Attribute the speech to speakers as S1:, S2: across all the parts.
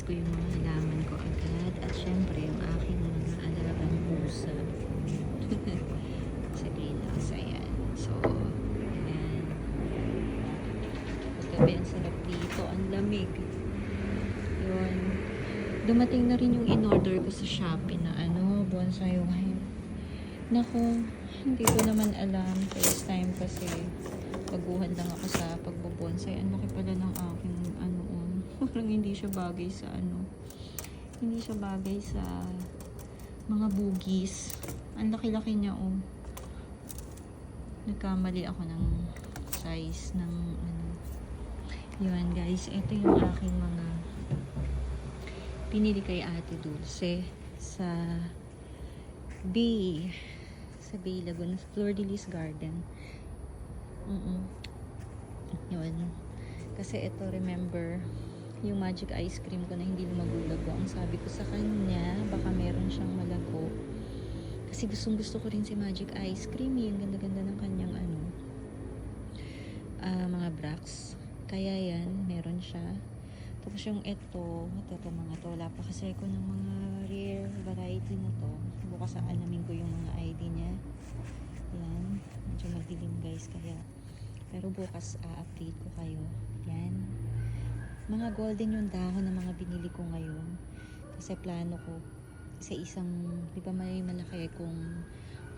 S1: ko yung mga halaman ko agad. At syempre, yung aking mga alagang pusa. Sa greenhouse, ayan. So, ayan. Paggabi, ang sarap dito. Ang lamig. Yun. Dumating na rin yung in-order ko sa Shopee na bonsai wine. Naku, hindi ko naman alam. First time kasi baguhan lang ako sa pagbobonsai. Ang laki pala ng aking parang hindi siya bagay sa hindi siya bagay sa mga bugis. Ang laki-laki niya nagkamali ako ng size ng yun guys, ito yung aking mga pinili kay Ate Dulce sa Bay Laguna, Flor de Lis Garden. Yun, kasi ito, remember yung magic ice cream ko na hindi lumagulago. Ang sabi ko sa kanya, baka meron siyang malago. Kasi gusto ko rin si magic ice cream. Yung ganda-ganda ng kanyang mga bracts. Kaya yan, meron siya. Tapos yung ito mga to, wala pa kasi ko ng mga rare variety na to. Bukas alamin ko yung mga ID niya. Yan, medyo madilim guys, kaya pero bukas update ko kayo. Yan. Mga golden yung dahon ng mga binili ko ngayon. Kasi plano ko sa isang, di ba may malaki kong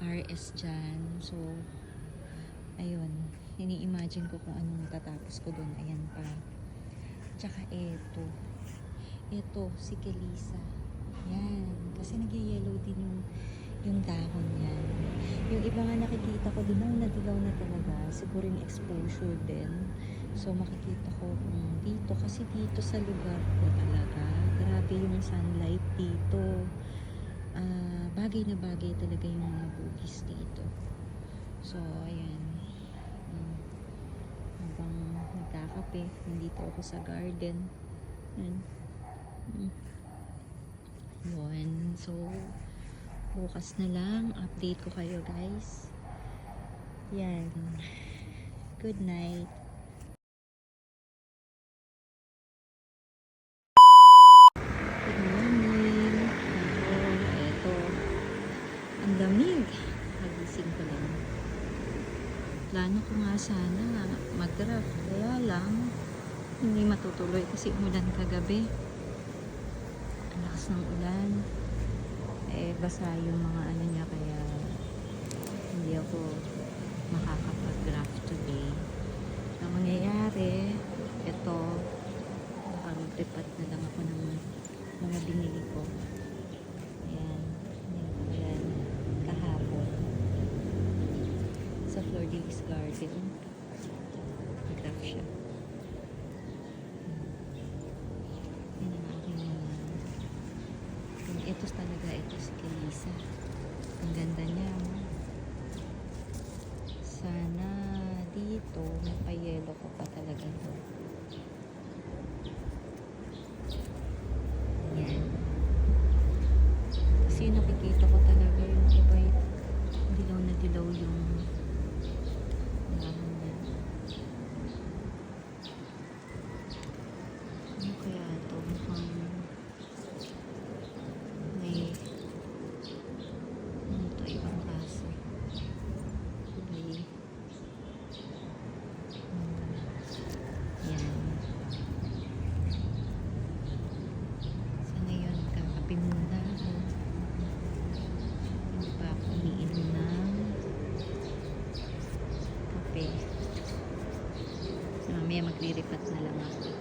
S1: RS dyan. So, ayun. Ini-imagine ko kung anong matatapos ko doon. Ayan pa. Tsaka ito. Ito, si Kelisa. Yan. Kasi nag-yellow din yung dahon yan. Yung iba nga nakikita ko, dilaw na talaga. Siguro yung exposure din. So, makikita ko dito. Kasi dito sa lugar ko talaga, grabe yung sunlight dito. Bagay na bagay talaga yung mga bugis dito. So, ayan. Habang nagkakape, nandito ako sa garden. Ayan. Yun. So, bukas na lang, update ko kayo guys. Yan. Good night. Lamig. Magising ko lang. Plano ko nga sana mag-draft. Kaya lang, hindi matutuloy kasi umulan kagabi. Ang lakas ng ulan. Basa yung mga niya, kaya hindi ako makakapag-draft today. Ang mangyayari, ito, nakag-repot na lang ako ng mga binili ko. Sa Flor de Lis Garden. Nag-graph siya. Yan ang aking ito talaga, ito si Kelisa. Ang ganda niya. Sana dito mapayelo ko pa talaga ito. Yan. Kasi nakikita ko talaga yung iba, dilaw na dilaw yung kaya ito mukhang may ito ibang kaso yan. Sa ngayon kakape muna hindi pa ako umiinom ng kape. Mamaya magre-repat na lang ako.